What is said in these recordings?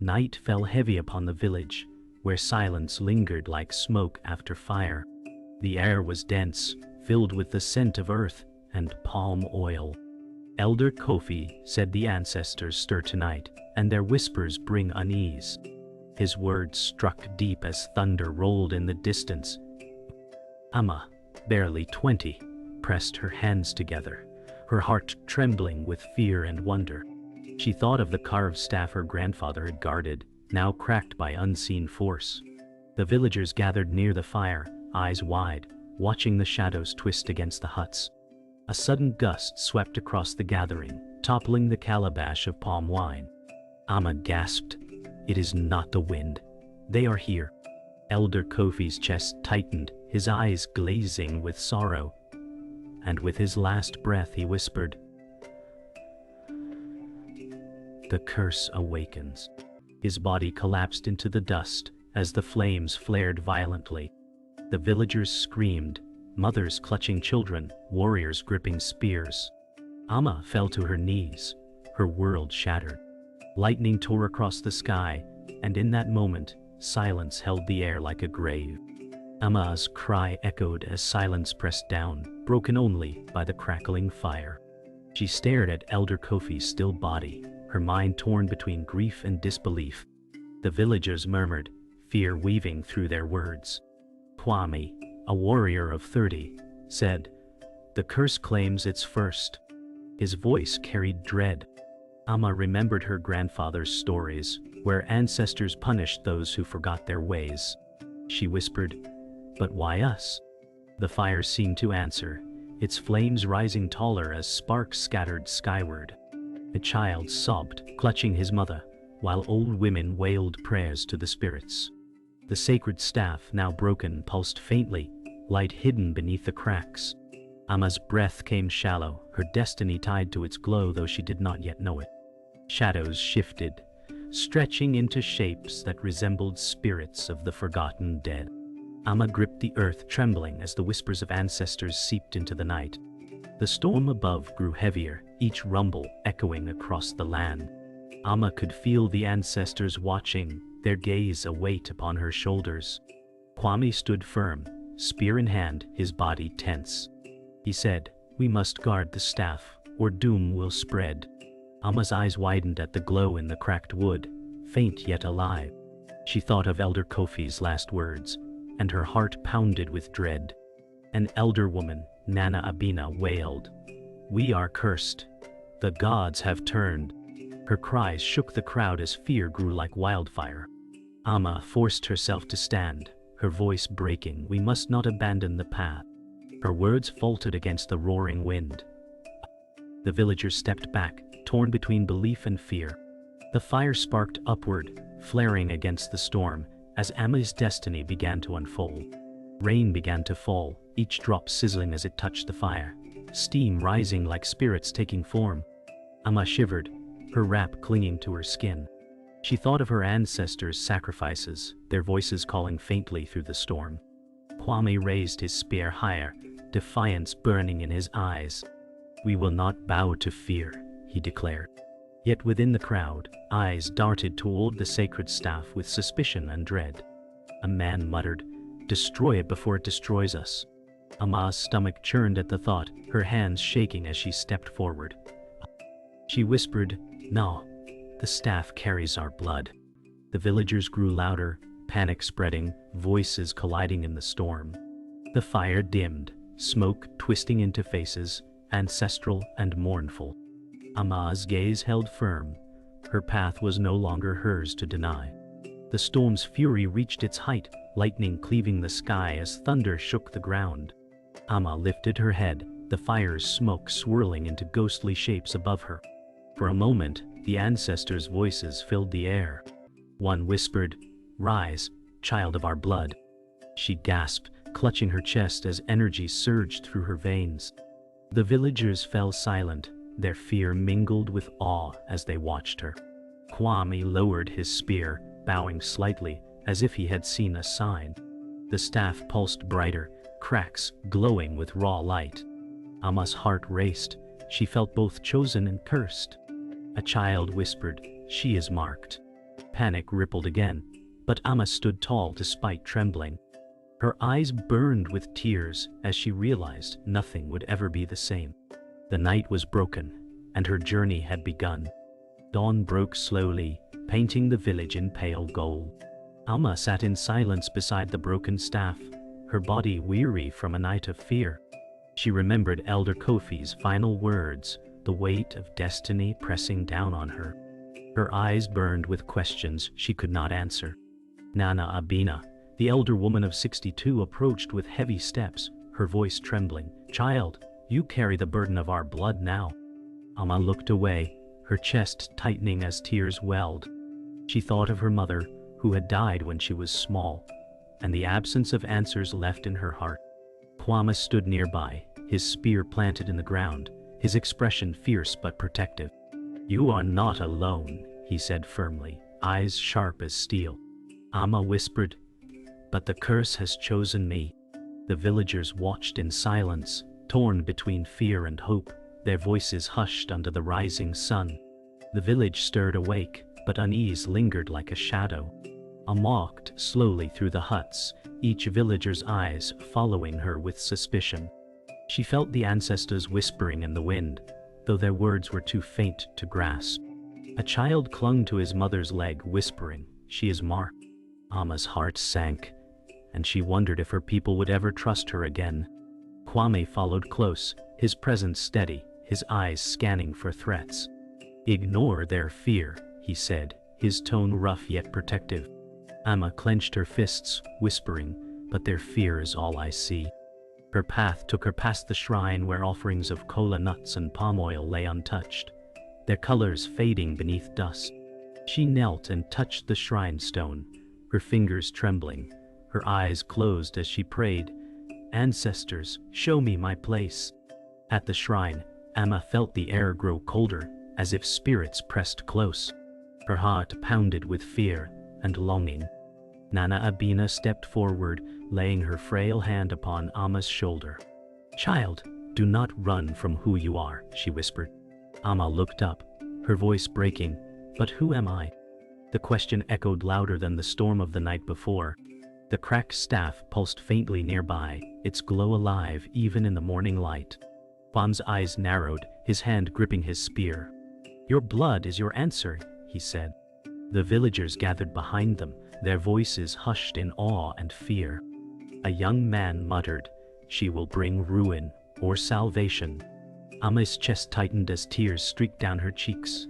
Night fell heavy upon the village, where silence lingered like smoke after fire. The air was dense, filled with the scent of earth and palm oil. Elder Kofi said the ancestors stir tonight, and their whispers bring unease. His words struck deep as thunder rolled in the distance. Amma, barely 20, pressed her hands together, her heart trembling with fear and wonder. She thought of the carved staff her grandfather had guarded, now cracked by unseen force. The villagers gathered near the fire, eyes wide, watching the shadows twist against the huts. A sudden gust swept across the gathering, toppling the calabash of palm wine. Amma gasped. It is not the wind. They are here. Elder Kofi's chest tightened, his eyes glazing with sorrow. And with his last breath he whispered, "The curse awakens." His body collapsed into the dust as the flames flared violently. The villagers screamed, mothers clutching children, warriors gripping spears. Amma fell to her knees, her world shattered. Lightning tore across the sky, and in that moment, silence held the air like a grave. Amma's cry echoed as silence pressed down, broken only by the crackling fire. She stared at Elder Kofi's still body, her mind torn between grief and disbelief. The villagers murmured, fear weaving through their words. Kwame, a warrior of 30, said, "The curse claims its first." His voice carried dread. Amma remembered her grandfather's stories, where ancestors punished those who forgot their ways. She whispered, "But why us?" The fire seemed to answer, its flames rising taller as sparks scattered skyward. A child sobbed, clutching his mother, while old women wailed prayers to the spirits. The sacred staff, now broken, pulsed faintly, light hidden beneath the cracks. Amma's breath came shallow, her destiny tied to its glow though she did not yet know it. Shadows shifted, stretching into shapes that resembled spirits of the forgotten dead. Amma gripped the earth, trembling as the whispers of ancestors seeped into the night. The storm above grew heavier, each rumble echoing across the land. Amma could feel the ancestors watching, their gaze a weight upon her shoulders. Kwame stood firm, spear in hand, his body tense. He said, "We must guard the staff, or doom will spread." Amma's eyes widened at the glow in the cracked wood, faint yet alive. She thought of Elder Kofi's last words, and her heart pounded with dread. An elder woman, Nana Abina, wailed, "We are cursed. The gods have turned." Her cries shook the crowd as fear grew like wildfire. Amma forced herself to stand, her voice breaking, "We must not abandon the path." Her words faltered against the roaring wind. The villagers stepped back, torn between belief and fear. The fire sparked upward, flaring against the storm, as Amma's destiny began to unfold. Rain began to fall, each drop sizzling as it touched the fire, steam rising like spirits taking form. Amma shivered, her wrap clinging to her skin. She thought of her ancestors' sacrifices, their voices calling faintly through the storm. Kwame raised his spear higher, defiance burning in his eyes. "We will not bow to fear," he declared. Yet within the crowd, eyes darted toward the sacred staff with suspicion and dread. A man muttered, "Destroy it before it destroys us." Amma's stomach churned at the thought, her hands shaking as she stepped forward. She whispered, "No, the staff carries our blood." The villagers grew louder, panic spreading, voices colliding in the storm. The fire dimmed, smoke twisting into faces, ancestral and mournful. Amma's gaze held firm. Her path was no longer hers to deny. The storm's fury reached its height, lightning cleaving the sky as thunder shook the ground. Amma lifted her head, the fire's smoke swirling into ghostly shapes above her. For a moment, the ancestors' voices filled the air. One whispered, "Rise, child of our blood." She gasped, clutching her chest as energy surged through her veins. The villagers fell silent, their fear mingled with awe as they watched her. Kwame lowered his spear, bowing slightly, as if he had seen a sign. The staff pulsed brighter, cracks glowing with raw light. Amma's heart raced. She felt both chosen and cursed. A child whispered, "She is marked." Panic rippled again, but Amma stood tall despite trembling. Her eyes burned with tears as she realized nothing would ever be the same. The night was broken, and her journey had begun. Dawn broke slowly, painting the village in pale gold. Amma sat in silence beside the broken staff, her body weary from a night of fear. She remembered Elder Kofi's final words, the weight of destiny pressing down on her. Her eyes burned with questions she could not answer. Nana Abina, the elder woman of 62, approached with heavy steps, her voice trembling. "Child, you carry the burden of our blood now." Amma looked away, her chest tightening as tears welled. She thought of her mother, who had died when she was small, and the absence of answers left in her heart. Kwame stood nearby, his spear planted in the ground, his expression fierce but protective. "You are not alone," he said firmly, eyes sharp as steel. Amma whispered, "But the curse has chosen me." The villagers watched in silence, torn between fear and hope, their voices hushed under the rising sun. The village stirred awake, but unease lingered like a shadow. Amma walked slowly through the huts, each villager's eyes following her with suspicion. She felt the ancestors whispering in the wind, though their words were too faint to grasp. A child clung to his mother's leg, whispering, "She is marked." Amma's heart sank, and she wondered if her people would ever trust her again. Kwame followed close, his presence steady, his eyes scanning for threats. "Ignore their fear," he said, his tone rough yet protective. Amma clenched her fists, whispering, "But their fear is all I see." Her path took her past the shrine where offerings of kola nuts and palm oil lay untouched, their colors fading beneath dust. She knelt and touched the shrine stone, her fingers trembling, her eyes closed as she prayed, "Ancestors, show me my place." At the shrine, Amma felt the air grow colder, as if spirits pressed close. Her heart pounded with fear and longing. Nana Abina stepped forward, laying her frail hand upon Amma's shoulder. "Child, do not run from who you are," she whispered. Amma looked up, her voice breaking, "But who am I?" The question echoed louder than the storm of the night before. The cracked staff pulsed faintly nearby, its glow alive even in the morning light. Kwame's eyes narrowed, his hand gripping his spear. "Your blood is your answer," he said. The villagers gathered behind them, their voices hushed in awe and fear. A young man muttered, "She will bring ruin or salvation." Amma's chest tightened as tears streaked down her cheeks.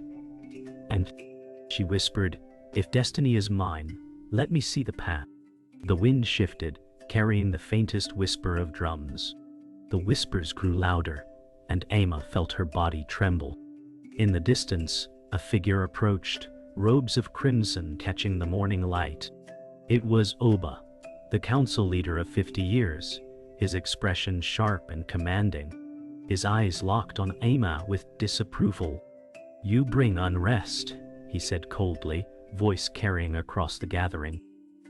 "And," she whispered, "if destiny is mine, let me see the path." The wind shifted, carrying the faintest whisper of drums. The whispers grew louder, and Amma felt her body tremble. In the distance, a figure approached, robes of crimson catching the morning light. It was Oba, the council leader of 50 years, his expression sharp and commanding. His eyes locked on Amma with disapproval. "You bring unrest," he said coldly, voice carrying across the gathering.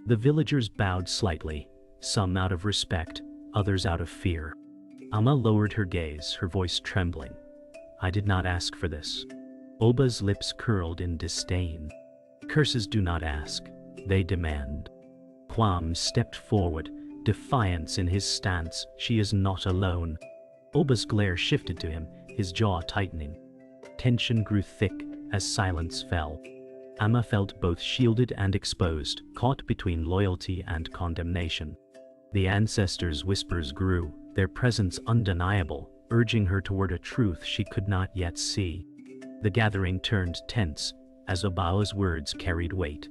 The villagers bowed slightly, some out of respect, others out of fear. Amma lowered her gaze, her voice trembling. "I did not ask for this." Oba's lips curled in disdain. "Curses do not ask, they demand." Kwame stepped forward, defiance in his stance. "She is not alone." Oba's glare shifted to him, his jaw tightening. Tension grew thick as silence fell. Amma felt both shielded and exposed, caught between loyalty and condemnation. The ancestors' whispers grew, their presence undeniable, urging her toward a truth she could not yet see. The gathering turned tense, as Oba's words carried weight.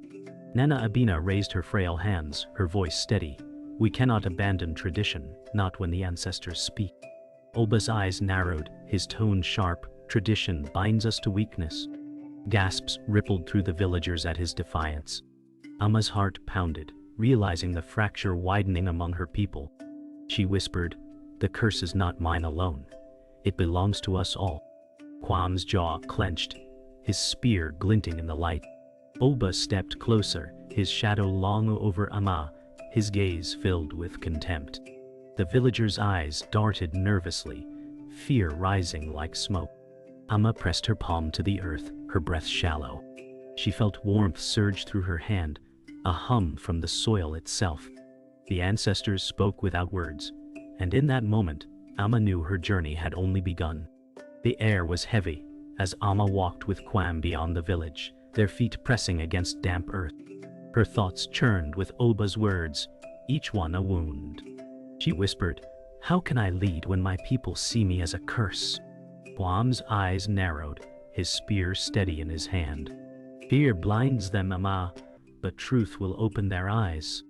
Nana Abina raised her frail hands, her voice steady. "We cannot abandon tradition, not when the ancestors speak." Oba's eyes narrowed, his tone sharp. "Tradition binds us to weakness." Gasps rippled through the villagers at his defiance. Amma's heart pounded, realizing the fracture widening among her people. She whispered, "The curse is not mine alone. It belongs to us all." Kwame's jaw clenched, his spear glinting in the light. Oba stepped closer, his shadow long over Amma, his gaze filled with contempt. The villagers' eyes darted nervously, fear rising like smoke. Amma pressed her palm to the earth, her breath shallow. She felt warmth surge through her hand, a hum from the soil itself. The ancestors spoke without words, and in that moment, Amma knew her journey had only begun. The air was heavy, as Amma walked with Kwame beyond the village, their feet pressing against damp earth. Her thoughts churned with Oba's words, each one a wound. She whispered, "How can I lead when my people see me as a curse?" Kwame's eyes narrowed, his spear steady in his hand. "Fear blinds them, Amma, but truth will open their eyes."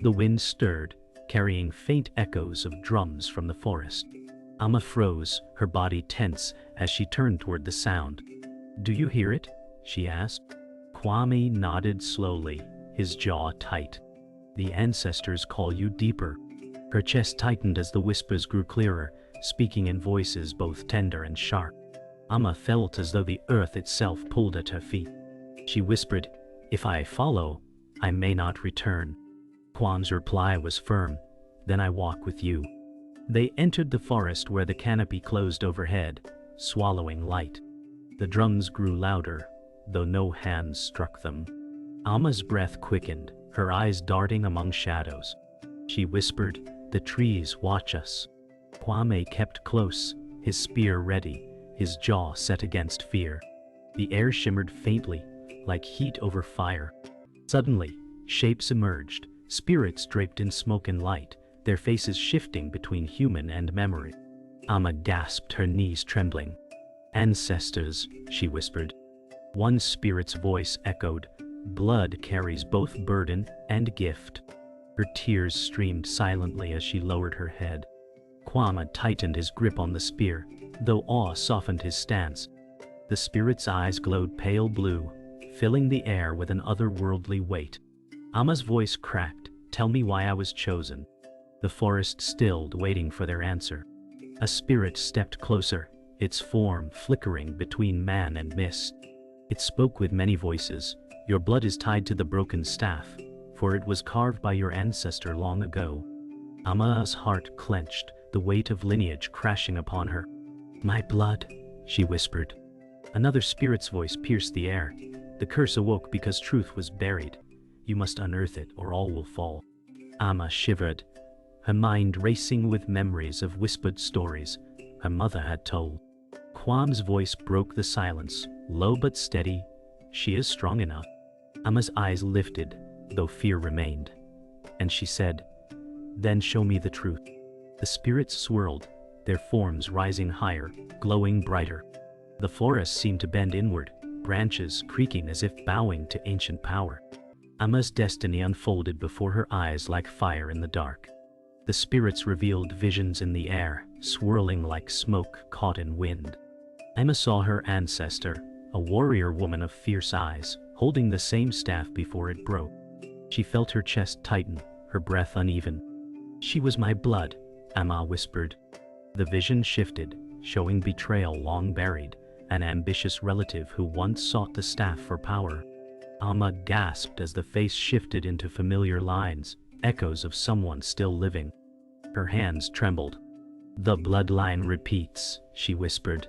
The wind stirred, carrying faint echoes of drums from the forest. Amma froze, her body tense as she turned toward the sound. "Do you hear it?" she asked. Kwame nodded slowly, his jaw tight. "The ancestors call you deeper." Her chest tightened as the whispers grew clearer, speaking in voices both tender and sharp. Amma felt as though the earth itself pulled at her feet. She whispered, "If I follow, I may not return." Kwame's reply was firm, "Then I walk with you." They entered the forest where the canopy closed overhead, swallowing light. The drums grew louder, though no hands struck them. Amma's breath quickened, her eyes darting among shadows. She whispered, "The trees watch us." Kwame kept close, his spear ready, his jaw set against fear. The air shimmered faintly, like heat over fire. Suddenly, shapes emerged, spirits draped in smoke and light, their faces shifting between human and memory. Amma gasped, her knees trembling. "Ancestors," she whispered. One spirit's voice echoed, "Blood carries both burden and gift." Her tears streamed silently as she lowered her head. Kwame tightened his grip on the spear, though awe softened his stance. The spirit's eyes glowed pale blue, filling the air with an otherworldly weight. Amma's voice cracked, "Tell me why I was chosen." The forest stilled, waiting for their answer. A spirit stepped closer, its form flickering between man and mist. It spoke with many voices, "Your blood is tied to the broken staff, for it was carved by your ancestor long ago." Amma's heart clenched, the weight of lineage crashing upon her. "My blood," she whispered. Another spirit's voice pierced the air. "The curse awoke because truth was buried. You must unearth it or all will fall." Amma shivered, her mind racing with memories of whispered stories her mother had told. Kwame's voice broke the silence, low but steady, "She is strong enough." Amma's eyes lifted, though fear remained. And she said, "Then show me the truth." The spirits swirled, their forms rising higher, glowing brighter. The forest seemed to bend inward, branches creaking as if bowing to ancient power. Amma's destiny unfolded before her eyes like fire in the dark. The spirits revealed visions in the air, swirling like smoke caught in wind. Amma saw her ancestor, a warrior woman of fierce eyes, holding the same staff before it broke. She felt her chest tighten, her breath uneven. "She was my blood," Amma whispered. The vision shifted, showing betrayal long buried, an ambitious relative who once sought the staff for power. Amma gasped as the face shifted into familiar lines, echoes of someone still living. Her hands trembled. "The bloodline repeats," she whispered.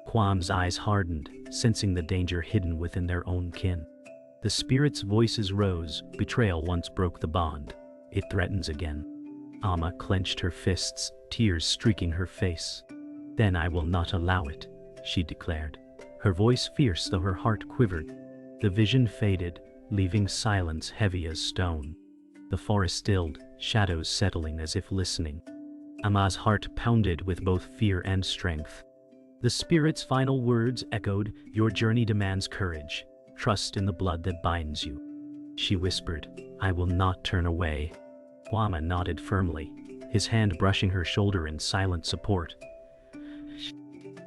Kwame's eyes hardened, sensing the danger hidden within their own kin. The spirits' voices rose, betrayal once broke the bond. It threatens again. Amma clenched her fists, tears streaking her face. "Then I will not allow it," she declared, her voice fierce though her heart quivered. The vision faded, leaving silence heavy as stone. The forest stilled, shadows settling as if listening. Amma's heart pounded with both fear and strength. The spirit's final words echoed, "Your journey demands courage. Trust in the blood that binds you." She whispered, "I will not turn away." Kwame nodded firmly, his hand brushing her shoulder in silent support.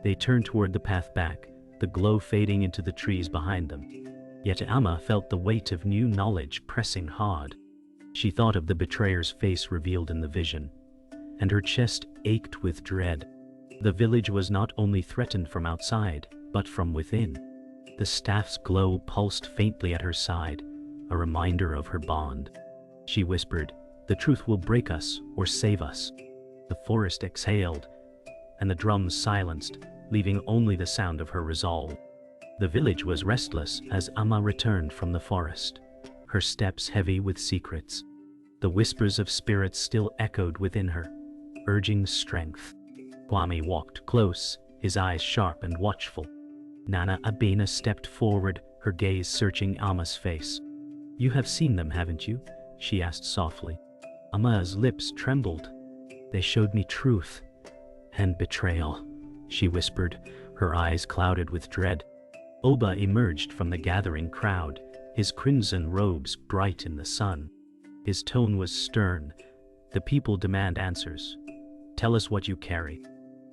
They turned toward the path back, the glow fading into the trees behind them. Yet Amma felt the weight of new knowledge pressing hard. She thought of the betrayer's face revealed in the vision, and her chest ached with dread. The village was not only threatened from outside, but from within. The staff's glow pulsed faintly at her side, a reminder of her bond. She whispered, "The truth will break us or save us." The forest exhaled, and the drums silenced, leaving only the sound of her resolve. The village was restless as Amma returned from the forest, her steps heavy with secrets. The whispers of spirits still echoed within her, urging strength. Kwame walked close, his eyes sharp and watchful. Nana Abena stepped forward, her gaze searching Amma's face. "You have seen them, haven't you?" she asked softly. Amma's lips trembled. "They showed me truth and betrayal," she whispered, her eyes clouded with dread. Oba emerged from the gathering crowd, his crimson robes bright in the sun. His tone was stern. "The people demand answers. Tell us what you carry."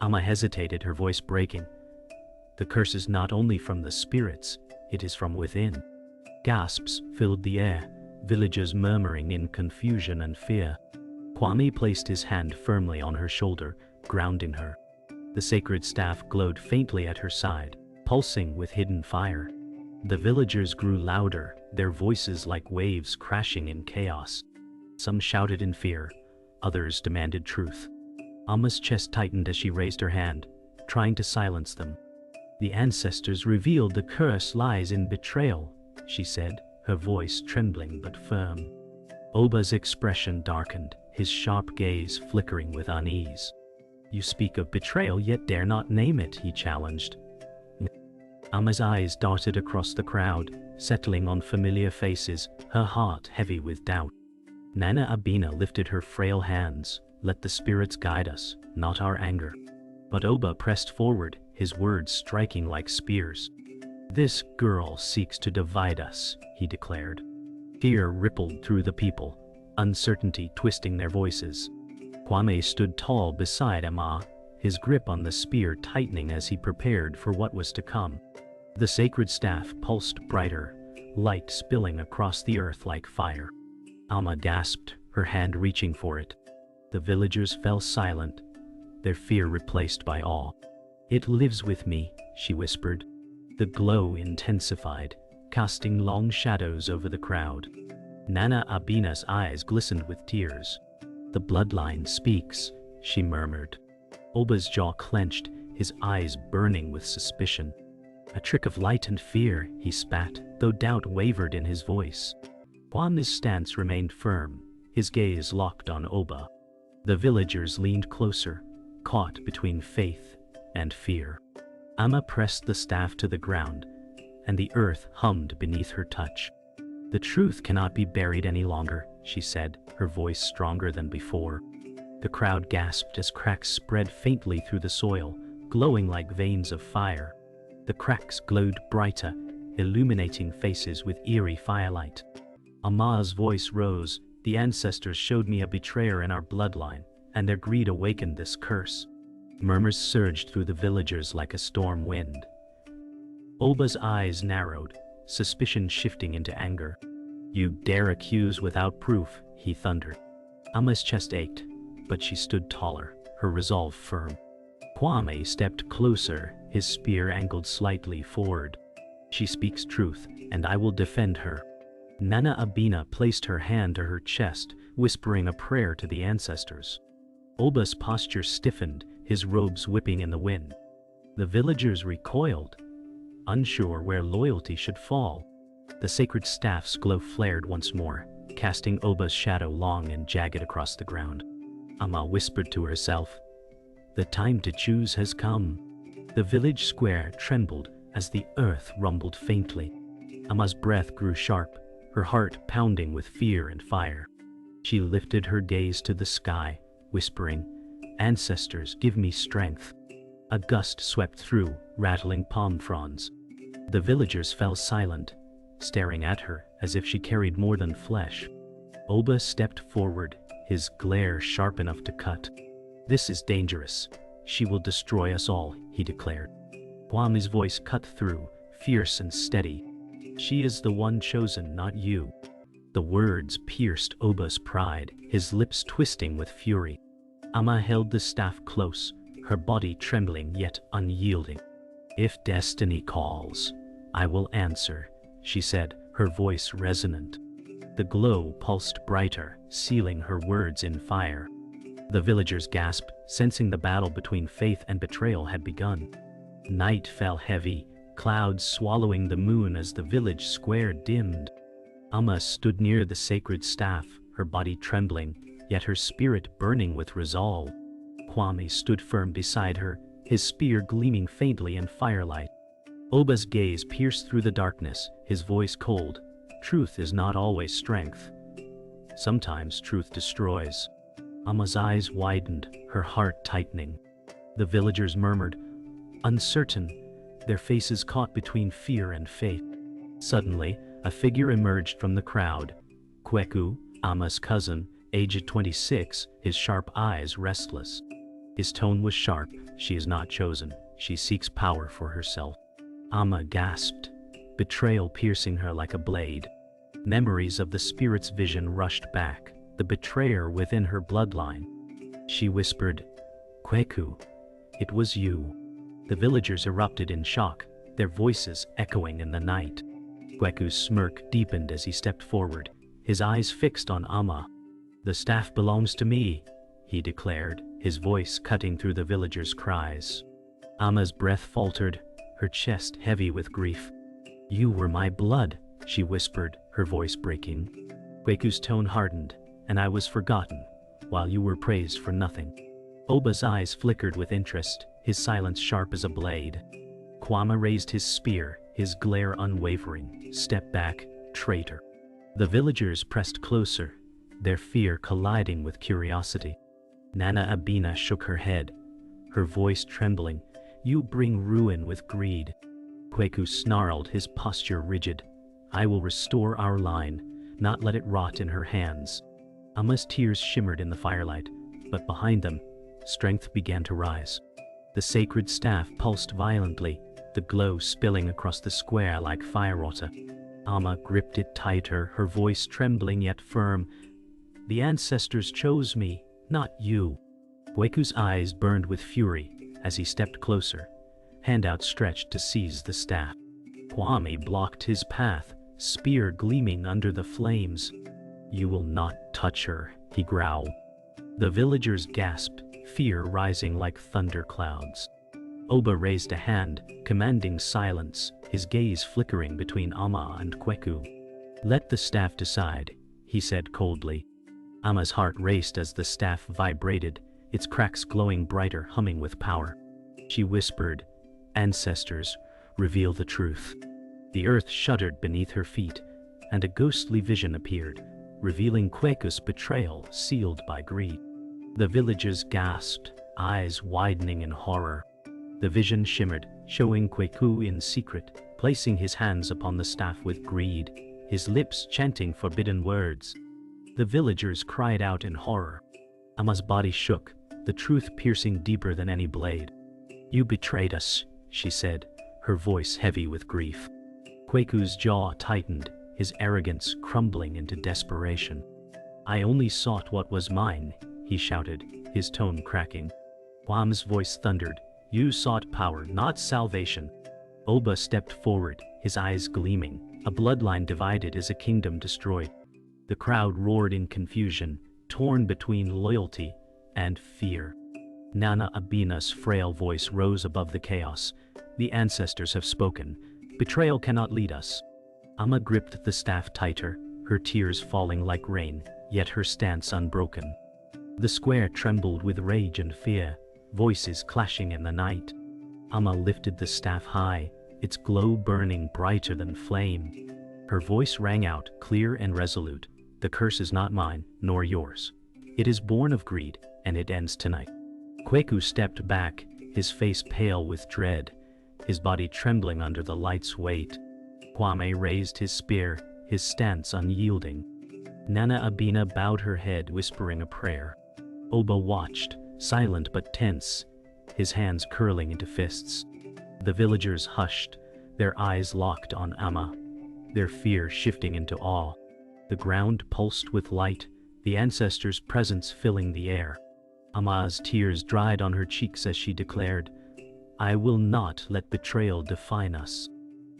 Amma hesitated, her voice breaking. "The curse is not only from the spirits, it is from within." Gasps filled the air, villagers murmuring in confusion and fear. Kwame placed his hand firmly on her shoulder, grounding her. The sacred staff glowed faintly at her side, pulsing with hidden fire. The villagers grew louder, their voices like waves crashing in chaos. Some shouted in fear, others demanded truth. Amma's chest tightened as she raised her hand, trying to silence them. "The ancestors revealed the curse lies in betrayal," she said, her voice trembling but firm. Oba's expression darkened, his sharp gaze flickering with unease. "You speak of betrayal yet dare not name it," he challenged. Amma's eyes darted across the crowd, settling on familiar faces, her heart heavy with doubt. Nana Abena lifted her frail hands. "Let the spirits guide us, not our anger." But Oba pressed forward, his words striking like spears. "This girl seeks to divide us," he declared. Fear rippled through the people, uncertainty twisting their voices. Kwame stood tall beside Amma, his grip on the spear tightening as he prepared for what was to come. The sacred staff pulsed brighter, light spilling across the earth like fire. Amma gasped, her hand reaching for it. The villagers fell silent, their fear replaced by awe. "It lives with me," she whispered. The glow intensified, casting long shadows over the crowd. Nana Abena's eyes glistened with tears. "The bloodline speaks," she murmured. Oba's jaw clenched, his eyes burning with suspicion. "A trick of light and fear," he spat, though doubt wavered in his voice. Kwame's stance remained firm, his gaze locked on Oba. The villagers leaned closer, caught between faith and fear. Amma pressed the staff to the ground, and the earth hummed beneath her touch. "The truth cannot be buried any longer," she said, her voice stronger than before. The crowd gasped as cracks spread faintly through the soil, glowing like veins of fire. The cracks glowed brighter, illuminating faces with eerie firelight. Amma's voice rose. "The ancestors showed me a betrayer in our bloodline, and their greed awakened this curse." Murmurs surged through the villagers like a storm wind. Oba's eyes narrowed, suspicion shifting into anger. "You dare accuse without proof," he thundered. Amma's chest ached, but she stood taller, her resolve firm. Kwame stepped closer, his spear angled slightly forward. "She speaks truth, and I will defend her." Nana Abena placed her hand to her chest, whispering a prayer to the ancestors. Oba's posture stiffened, his robes whipping in the wind. The villagers recoiled, unsure where loyalty should fall. The sacred staff's glow flared once more, casting Oba's shadow long and jagged across the ground. Amma whispered to herself, "The time to choose has come." The village square trembled as the earth rumbled faintly. Amma's breath grew sharp, her heart pounding with fear and fire. She lifted her gaze to the sky, whispering, "Ancestors, give me strength." A gust swept through, rattling palm fronds. The villagers fell silent, staring at her as if she carried more than flesh. Oba stepped forward, his glare sharp enough to cut. "This is dangerous. She will destroy us all," he declared. Kwame's voice cut through, fierce and steady. "She is the one chosen, not you." The words pierced Oba's pride, his lips twisting with fury. Amma held the staff close, her body trembling yet unyielding. "If destiny calls, I will answer," she said, her voice resonant. The glow pulsed brighter, sealing her words in fire. The villagers gasped, sensing the battle between faith and betrayal had begun. Night fell heavy, clouds swallowing the moon as the village square dimmed. Amma stood near the sacred staff, her body trembling, yet her spirit burning with resolve. Kwame stood firm beside her, his spear gleaming faintly in firelight. Oba's gaze pierced through the darkness, his voice cold. Truth is not always strength. Sometimes truth destroys. Amma's eyes widened, her heart tightening. The villagers murmured, uncertain, their faces caught between fear and faith. Suddenly, a figure emerged from the crowd. Kweku, Amma's cousin, aged 26, his sharp eyes restless. His tone was sharp. She is not chosen. She seeks power for herself. Amma gasped, betrayal piercing her like a blade. Memories of the spirit's vision rushed back, the betrayer within her bloodline. She whispered, Kweku, it was you. The villagers erupted in shock, their voices echoing in the night. Kweku's smirk deepened as he stepped forward, his eyes fixed on Amma. The staff belongs to me, he declared, his voice cutting through the villagers' cries. Amma's breath faltered, her chest heavy with grief. You were my blood, she whispered, her voice breaking. Kweku's tone hardened, and I was forgotten, while you were praised for nothing. Oba's eyes flickered with interest, his silence sharp as a blade. Kwame raised his spear, his glare unwavering. Step back, traitor. The villagers pressed closer, their fear colliding with curiosity. Nana Abina shook her head, her voice trembling. You bring ruin with greed. Kweku snarled, his posture rigid. I will restore our line, not let it rot in her hands. Amma's tears shimmered in the firelight, but behind them, strength began to rise. The sacred staff pulsed violently, the glow spilling across the square like firewater. Amma gripped it tighter, her voice trembling yet firm. The ancestors chose me, not you. Kweku's eyes burned with fury as he stepped closer, hand outstretched to seize the staff. Kwame blocked his path, spear gleaming under the flames. You will not touch her, he growled. The villagers gasped, fear rising like thunder clouds. Oba raised a hand, commanding silence, his gaze flickering between Amma and Kweku. Let the staff decide, he said coldly. Amma's heart raced as the staff vibrated, its cracks glowing brighter, humming with power. She whispered, Ancestors, reveal the truth. The earth shuddered beneath her feet, and a ghostly vision appeared, revealing Kweku's betrayal sealed by greed. The villagers gasped, eyes widening in horror. The vision shimmered, showing Kweku in secret, placing his hands upon the staff with greed, his lips chanting forbidden words. The villagers cried out in horror. Amma's body shook, the truth piercing deeper than any blade. You betrayed us, she said, her voice heavy with grief. Kweku's jaw tightened, his arrogance crumbling into desperation. I only sought what was mine, he shouted, his tone cracking. Kwame's voice thundered. You sought power, not salvation. Oba stepped forward, his eyes gleaming. A bloodline divided is a kingdom destroyed. The crowd roared in confusion, torn between loyalty and fear. Nana Abina's frail voice rose above the chaos. The ancestors have spoken. Betrayal cannot lead us. Amma gripped the staff tighter, her tears falling like rain, yet her stance unbroken. The square trembled with rage and fear, voices clashing in the night. Amma lifted the staff high, its glow burning brighter than flame. Her voice rang out, clear and resolute. The curse is not mine, nor yours. It is born of greed, and it ends tonight. Kweku stepped back, his face pale with dread, his body trembling under the light's weight. Kwame raised his spear, his stance unyielding. Nana Abina bowed her head, whispering a prayer. Oba watched, silent but tense, his hands curling into fists. The villagers hushed, their eyes locked on Amma, their fear shifting into awe. The ground pulsed with light, the ancestors' presence filling the air. Amma's tears dried on her cheeks as she declared, I will not let betrayal define us.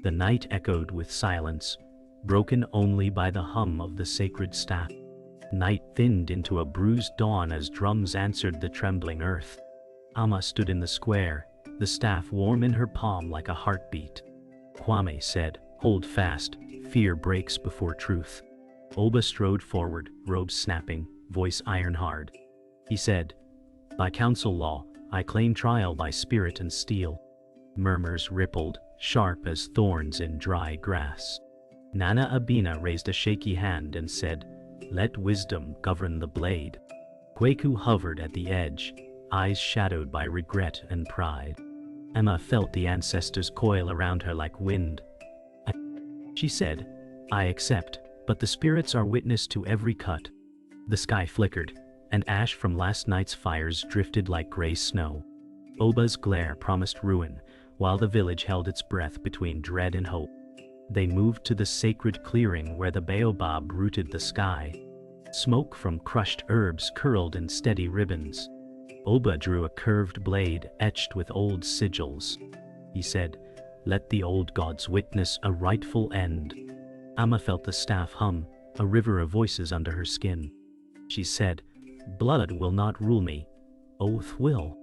The night echoed with silence, broken only by the hum of the sacred staff. Night thinned into a bruised dawn as drums answered the trembling earth. Amma stood in the square, the staff warm in her palm like a heartbeat. Kwame said, "Hold fast, fear breaks before truth." Oba strode forward, robes snapping, voice iron-hard. He said, "By council law, I claim trial by spirit and steel." Murmurs rippled, sharp as thorns in dry grass. Nana Abina raised a shaky hand and said, "Let wisdom govern the blade." Kweku hovered at the edge, eyes shadowed by regret and pride. Emma felt the ancestors coil around her like wind. She said, "I accept, but the spirits are witness to every cut." The sky flickered, and ash from last night's fires drifted like gray snow. Oba's glare promised ruin, while the village held its breath between dread and hope. They moved to the sacred clearing where the baobab rooted the sky. Smoke from crushed herbs curled in steady ribbons. Oba drew a curved blade etched with old sigils. He said, "Let the old gods witness a rightful end." Amma felt the staff hum, a river of voices under her skin. She said, "Blood will not rule me. Oath will."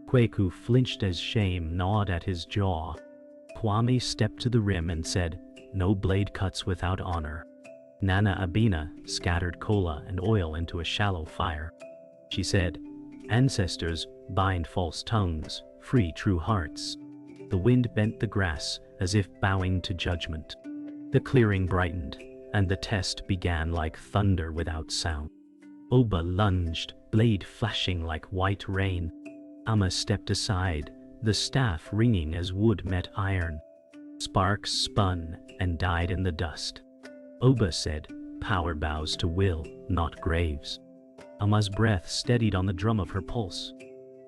Kweku flinched as shame gnawed at his jaw. Kwame stepped to the rim and said, "No blade cuts without honor." Nana Abina scattered cola and oil into a shallow fire. She said, "Ancestors, bind false tongues, free true hearts." The wind bent the grass as if bowing to judgment. The clearing brightened, and the test began like thunder without sound. Oba lunged, blade flashing like white rain. Amma stepped aside, the staff ringing as wood met iron. Sparks spun and died in the dust. Oba said, "Power bows to will, not graves." Amma's breath steadied on the drum of her pulse.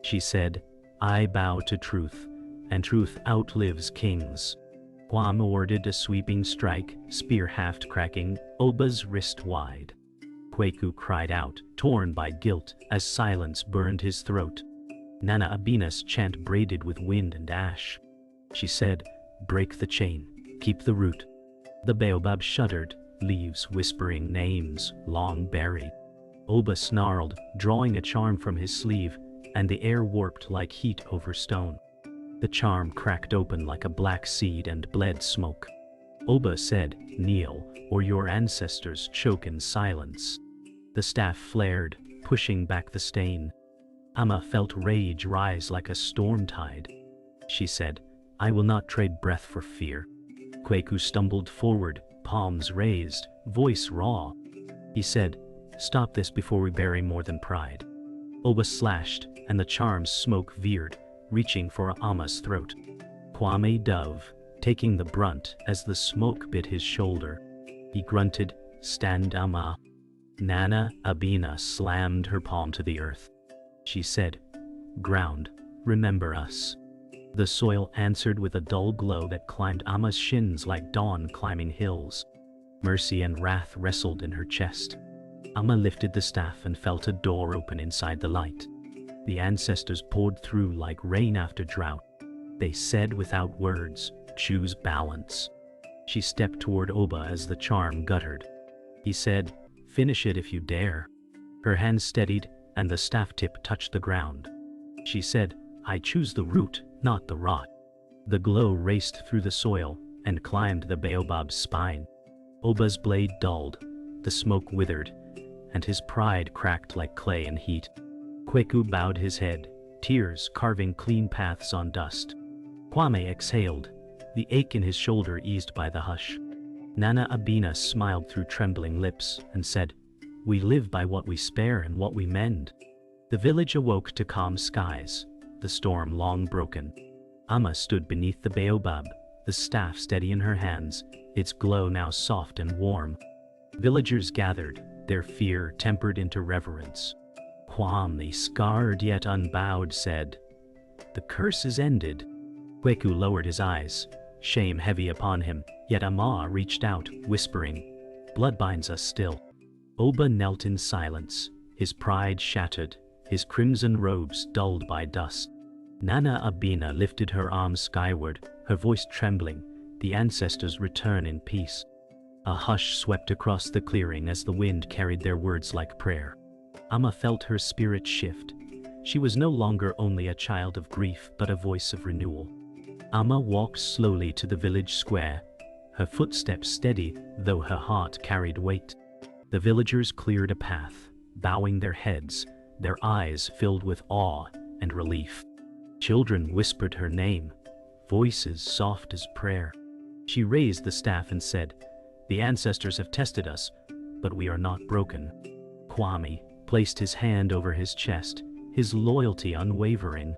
She said, "I bow to truth, and truth outlives kings." Kwame ordered a sweeping strike, spear haft cracking Oba's wrist wide. Kweku cried out, torn by guilt, as silence burned his throat. Nana Abina's chant braided with wind and ash. She said, "Break the chain, keep the root." The baobab shuddered, leaves whispering names, long buried. Oba snarled, drawing a charm from his sleeve, and the air warped like heat over stone. The charm cracked open like a black seed and bled smoke. Oba said, "Kneel, or your ancestors choke in silence." The staff flared, pushing back the stain. Amma felt rage rise like a storm tide. She said, "I will not trade breath for fear." Kweku stumbled forward, palms raised, voice raw. He said, "Stop this before we bury more than pride." Oba slashed, and the charm's smoke veered, reaching for Amma's throat. Kwame dove, taking the brunt as the smoke bit his shoulder. He grunted, "Stand, Amma." Nana Abina slammed her palm to the earth. She said, "Ground, remember us." The soil answered with a dull glow that climbed Amma's shins like dawn climbing hills. Mercy and wrath wrestled in her chest. Amma lifted the staff and felt a door open inside the light. The ancestors poured through like rain after drought. They said without words, "Choose balance." She stepped toward Oba as the charm guttered. He said, "Finish it if you dare." Her hand steadied, and the staff tip touched the ground. She said, "I choose the root, not the rot." The glow raced through the soil and climbed the baobab's spine. Oba's blade dulled, the smoke withered, and his pride cracked like clay in heat. Kweku bowed his head, tears carving clean paths on dust. Kwame exhaled, the ache in his shoulder eased by the hush. Nana Abina smiled through trembling lips and said, "We live by what we spare and what we mend." The village awoke to calm skies, the storm long broken. Amma stood beneath the baobab, the staff steady in her hands, its glow now soft and warm. Villagers gathered, their fear tempered into reverence. Kwame, scarred yet unbowed, said, "The curse is ended." Kweku lowered his eyes, shame heavy upon him, yet Amma reached out, whispering, "Blood binds us still." Oba knelt in silence, his pride shattered, his crimson robes dulled by dust. Nana Abina lifted her arms skyward, her voice trembling, the ancestors return in peace. A hush swept across the clearing as the wind carried their words like prayer. Amma felt her spirit shift. She was no longer only a child of grief but a voice of renewal. Amma walked slowly to the village square, her footsteps steady though her heart carried weight. The villagers cleared a path, bowing their heads, their eyes filled with awe and relief. Children whispered her name, voices soft as prayer. She raised the staff and said, "The ancestors have tested us, but we are not broken." Kwame placed his hand over his chest, his loyalty unwavering.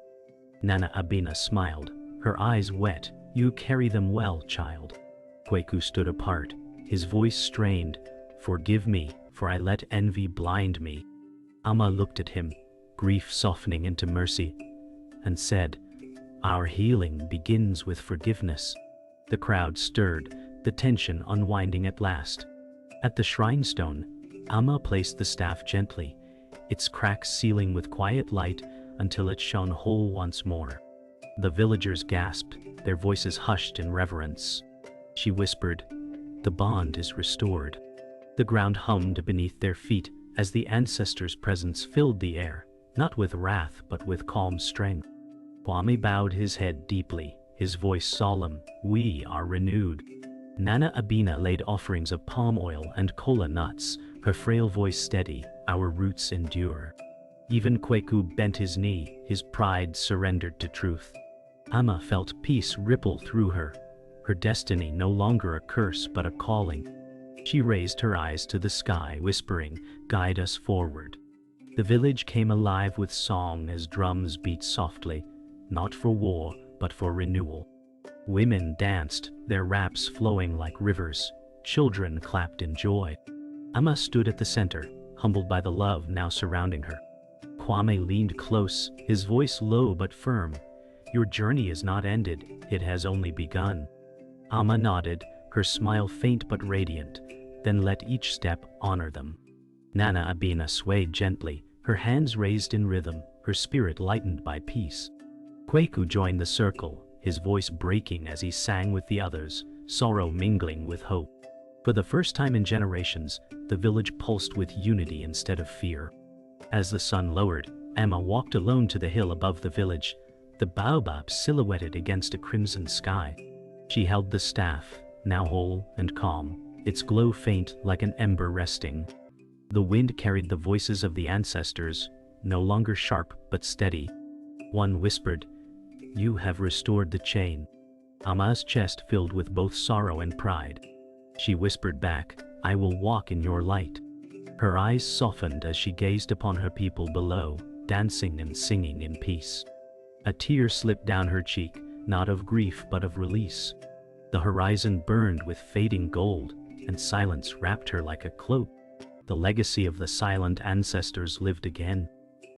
Nana Abina smiled, her eyes wet. "You carry them well, child." Kweku stood apart, his voice strained, "Forgive me, for I let envy blind me." Amma looked at him, grief softening into mercy, and said, "Our healing begins with forgiveness." The crowd stirred, the tension unwinding at last. At the shrine stone, Amma placed the staff gently, its cracks sealing with quiet light until it shone whole once more. The villagers gasped, their voices hushed in reverence. She whispered, "The bond is restored." The ground hummed beneath their feet as the ancestors' presence filled the air, not with wrath but with calm strength. Kwame bowed his head deeply, his voice solemn, "We are renewed." Nana Abina laid offerings of palm oil and kola nuts, her frail voice steady, "Our roots endure." Even Kweku bent his knee, his pride surrendered to truth. Amma felt peace ripple through her destiny no longer a curse but a calling. She raised her eyes to the sky, whispering, "Guide us forward." The village came alive with song as drums beat softly, not for war, but for renewal. Women danced, their raps flowing like rivers. Children clapped in joy. Amma stood at the center, humbled by the love now surrounding her. Kwame leaned close, his voice low but firm. "Your journey is not ended, it has only begun." Amma nodded, her smile faint but radiant, then let each step honor them. Nana Abina swayed gently, her hands raised in rhythm, her spirit lightened by peace. Kweku joined the circle, his voice breaking as he sang with the others, sorrow mingling with hope. For the first time in generations, the village pulsed with unity instead of fear. As the sun lowered, Amma walked alone to the hill above the village, the baobab silhouetted against a crimson sky. She held the staff, now whole and calm, its glow faint like an ember resting. The wind carried the voices of the ancestors, no longer sharp but steady. One whispered, "You have restored the chain." Amma's chest filled with both sorrow and pride. She whispered back, "I will walk in your light." Her eyes softened as she gazed upon her people below, dancing and singing in peace. A tear slipped down her cheek, not of grief but of release. The horizon burned with fading gold, and silence wrapped her like a cloak. The legacy of the silent ancestors lived again.